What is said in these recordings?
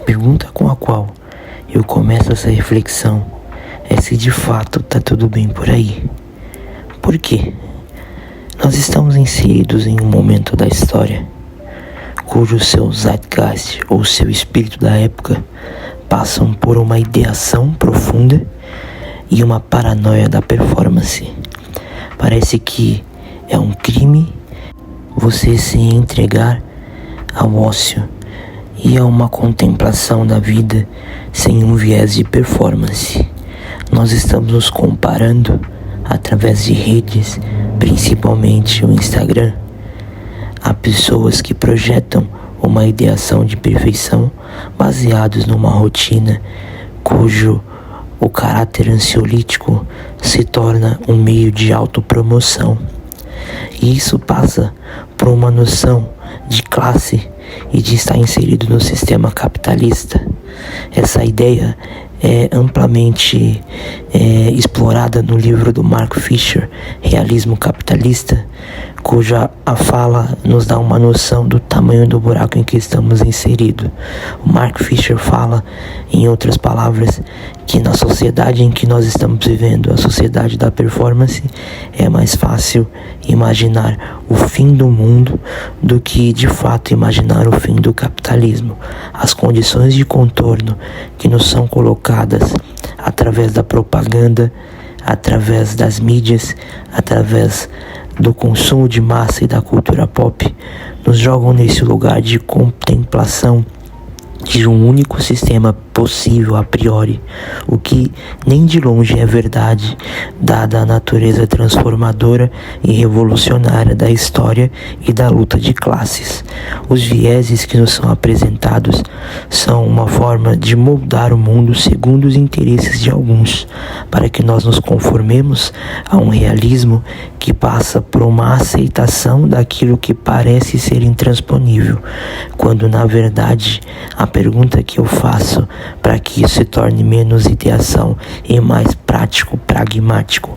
pergunta com a qual eu começo essa reflexão é se de fato tá tudo bem por aí. Por quê? Nós estamos inseridos em um momento da história cujo seu zeitgeist ou seu espírito da época passam por uma ideação profunda e uma paranoia da performance. Parece que é um crime você se entregar ao ócio e a uma contemplação da vida sem um viés de performance. Nós estamos nos comparando através de redes, principalmente o Instagram, a pessoas que projetam uma ideação de perfeição baseados numa rotina cujo o caráter ansiolítico se torna um meio de autopromoção. E isso passa por uma noção de classe e de estar inserido no sistema capitalista. Essa ideia é amplamente explorada no livro do Mark Fisher, Realismo Capitalista, cuja a fala nos dá uma noção do tamanho do buraco em que estamos inseridos. O Mark Fisher fala, em outras palavras, que na sociedade em que nós estamos vivendo, a sociedade da performance, é mais fácil imaginar o fim do mundo do que de fato imaginar o fim do capitalismo. As condições de contorno que nos são colocadas através da propaganda, através das mídias, através do consumo de massa e da cultura pop, nos jogam nesse lugar de contemplação de um único sistema possível a priori, o que nem de longe é verdade, dada a natureza transformadora e revolucionária da história e da luta de classes. Os vieses que nos são apresentados são uma forma de moldar o mundo segundo os interesses de alguns, para que nós nos conformemos a um realismo que passa por uma aceitação daquilo que parece ser intransponível, quando na verdade a pergunta que eu faço para que isso se torne menos ideação e mais prático, pragmático: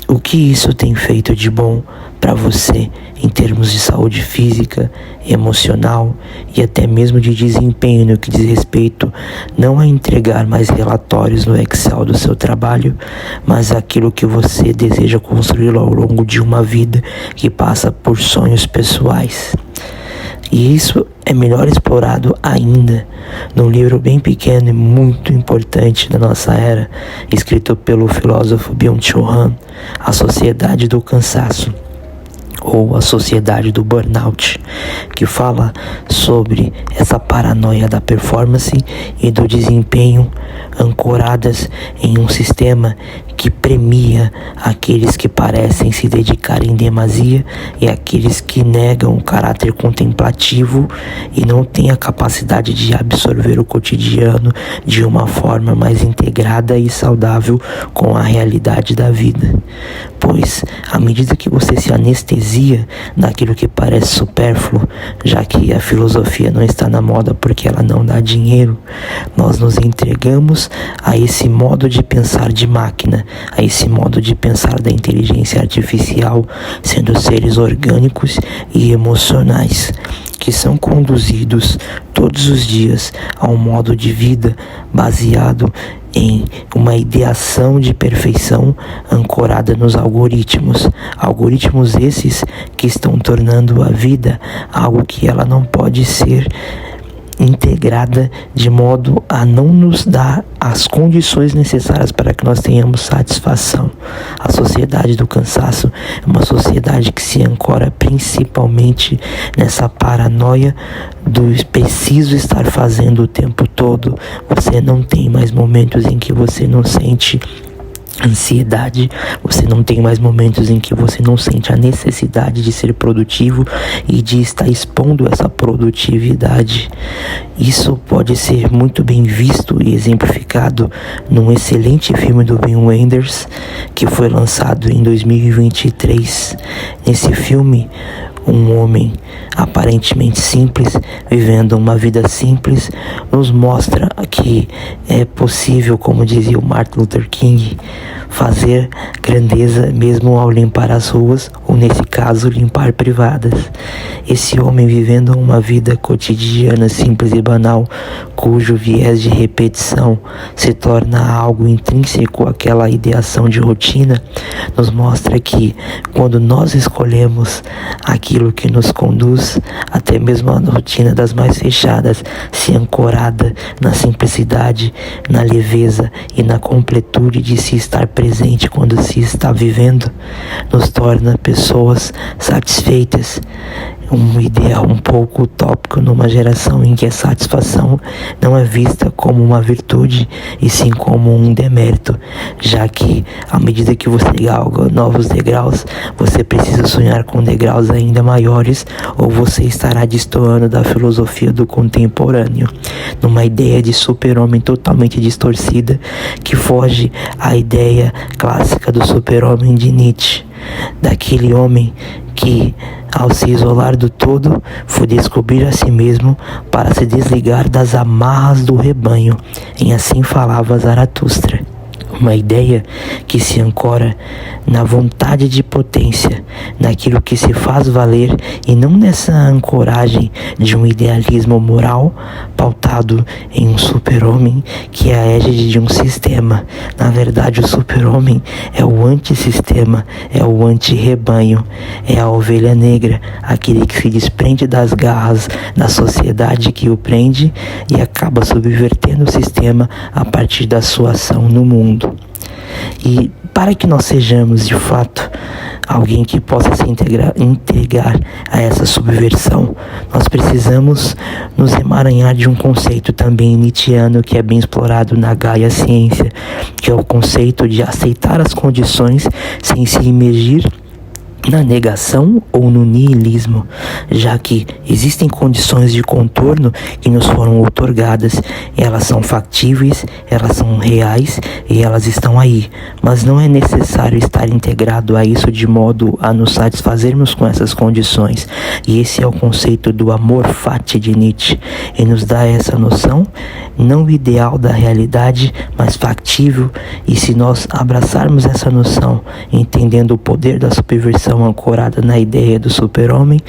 o que isso tem feito de bom para você em termos de saúde física, emocional e até mesmo de desempenho no que diz respeito não a entregar mais relatórios no Excel do seu trabalho, mas aquilo que você deseja construir ao longo de uma vida que passa por sonhos pessoais. E isso é melhor explorado ainda num livro bem pequeno e muito importante da nossa era, escrito pelo filósofo Byung-Chul Han, A Sociedade do Cansaço, ou A Sociedade do Burnout, que fala sobre essa paranoia da performance e do desempenho ancoradas em um sistema que premia aqueles que parecem se dedicar em demasia e aqueles que negam o caráter contemplativo e não têm a capacidade de absorver o cotidiano de uma forma mais integrada e saudável com a realidade da vida. Pois, à medida que você se anestesia naquilo que parece supérfluo, já que a filosofia não está na moda porque ela não dá dinheiro, nós nos entregamos a esse modo de pensar de máquina, a esse modo de pensar da inteligência artificial, sendo seres orgânicos e emocionais, que são conduzidos todos os dias a um modo de vida baseado em uma ideação de perfeição ancorada nos algoritmos. Algoritmos esses que estão tornando a vida algo que ela não pode ser integrada de modo a não nos dar as condições necessárias para que nós tenhamos satisfação. A sociedade do cansaço é uma sociedade que se ancora principalmente nessa paranoia do preciso estar fazendo o tempo todo. Você não tem mais momentos em que você não sente ansiedade, você não tem mais momentos em que você não sente a necessidade de ser produtivo e de estar expondo essa produtividade. Isso pode ser muito bem visto e exemplificado num excelente filme do Wim Wenders que foi lançado em 2023. Nesse filme, um homem aparentemente simples, vivendo uma vida simples, nos mostra que é possível, como dizia o Martin Luther King, fazer grandeza mesmo ao limpar as ruas, ou nesse caso, limpar privadas. Esse homem vivendo uma vida cotidiana, simples e banal, cujo viés de repetição se torna algo intrínseco àquela ideação de rotina, nos mostra que quando nós escolhemos aquilo que nos conduz, até mesmo a rotina das mais fechadas, se ancorada na simplicidade, na leveza e na completude de se estar presente quando se está vivendo, nos torna pessoas satisfeitas. Um ideal um pouco utópico numa geração em que a satisfação não é vista como uma virtude e sim como um demérito, já que à medida que você galga novos degraus, você precisa sonhar com degraus ainda maiores, ou você estará destoando da filosofia do contemporâneo, numa ideia de super-homem totalmente distorcida que foge à ideia clássica do super-homem de Nietzsche, daquele homem que, ao se isolar do todo, foi descobrir a si mesmo para se desligar das amarras do rebanho. E assim falava Zaratustra. Uma ideia que se ancora na vontade de potência, naquilo que se faz valer, e não nessa ancoragem de um idealismo moral pautado em um super-homem que é a égide de um sistema. Na verdade, o super-homem é o antissistema, é o anti-rebanho, é a ovelha negra, aquele que se desprende das garras da sociedade que o prende e acaba subvertendo o sistema a partir da sua ação no mundo. E para que nós sejamos de fato alguém que possa se entregar a essa subversão, nós precisamos nos emaranhar de um conceito também nietzschiano que é bem explorado na Gaia Ciência, que é o conceito de aceitar as condições sem se imergir na negação ou no niilismo, já que existem condições de contorno que nos foram outorgadas, elas são factíveis, elas são reais e elas estão aí, mas não é necessário estar integrado a isso de modo a nos satisfazermos com essas condições, e esse é o conceito do amor fati de Nietzsche, e nos dá essa noção, não ideal da realidade, mas factível, e se nós abraçarmos essa noção, entendendo o poder da subversão ancorada na ideia do super-homem,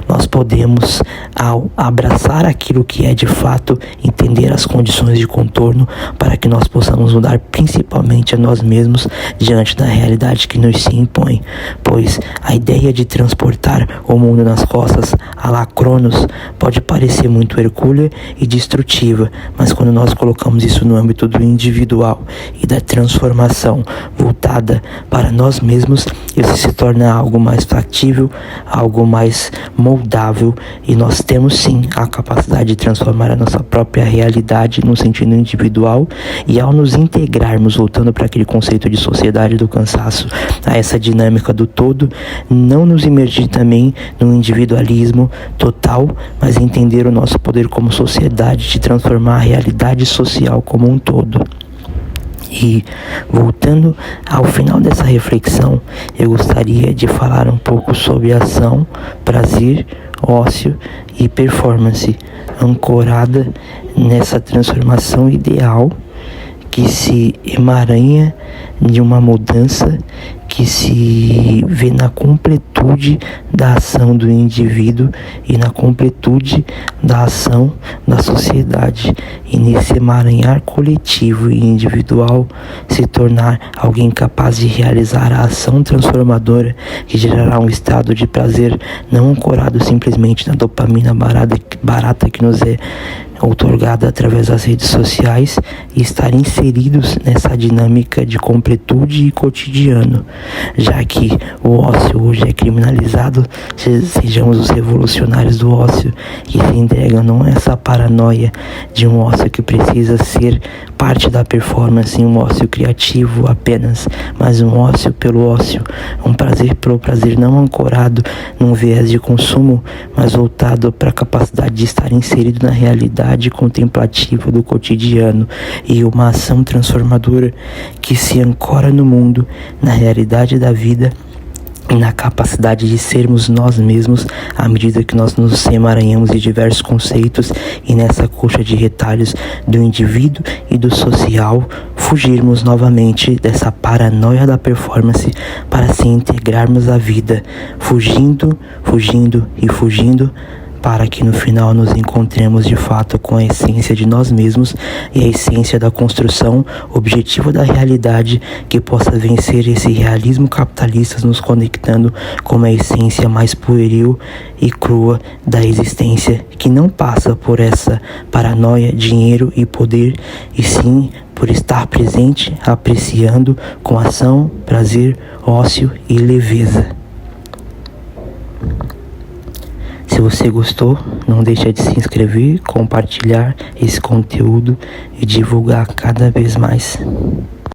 nós podemos, ao abraçar aquilo que é de fato, entender as condições de contorno para que nós possamos mudar principalmente a nós mesmos diante da realidade que nos se impõe, pois a ideia de transportar o mundo nas costas à la Cronos pode parecer muito hercúlea e destrutiva, mas quando nós colocamos isso no âmbito do individual e da transformação voltada para nós mesmos, isso se torna algo mais factível, algo mais moldável, e nós temos sim a capacidade de transformar a nossa própria realidade no sentido individual, e ao nos integrarmos, voltando para aquele conceito de sociedade do cansaço, a essa dinâmica do todo, não nos imergir também no individualismo total, mas entender o nosso poder como sociedade de transformar a realidade social como um todo. E voltando ao final dessa reflexão, eu gostaria de falar um pouco sobre ação, prazer, ócio e performance, ancorada nessa transformação ideal que se emaranha de uma mudança que se vê na completude da ação do indivíduo e na completude da ação da sociedade, e nesse emaranhar coletivo e individual se tornar alguém capaz de realizar a ação transformadora que gerará um estado de prazer não ancorado simplesmente na dopamina barata que nos é outorgada através das redes sociais, e estar inseridos nessa dinâmica de completude e cotidiano, já que o ócio hoje é criminalizado. Sejamos os revolucionários do ócio que se entregam não a essa paranoia de um ócio que precisa ser parte da performance, um ócio criativo apenas, mas um ócio pelo ócio, um prazer pelo prazer, não ancorado num viés de consumo, mas voltado para a capacidade de estar inserido na realidade contemplativa do cotidiano, e uma ação transformadora que se ancora no mundo, na realidade da vida, e na capacidade de sermos nós mesmos à medida que nós nos emaranhamos de diversos conceitos e nessa coxa de retalhos do indivíduo e do social, fugirmos novamente dessa paranoia da performance para se integrarmos à vida, fugindo para que no final nos encontremos de fato com a essência de nós mesmos e a essência da construção, objetivo da realidade que possa vencer esse realismo capitalista, nos conectando com a essência mais pueril e crua da existência, que não passa por essa paranoia, dinheiro e poder, e sim por estar presente, apreciando com ação, prazer, ócio e leveza. Se você gostou, não deixe de se inscrever, compartilhar esse conteúdo e divulgar cada vez mais.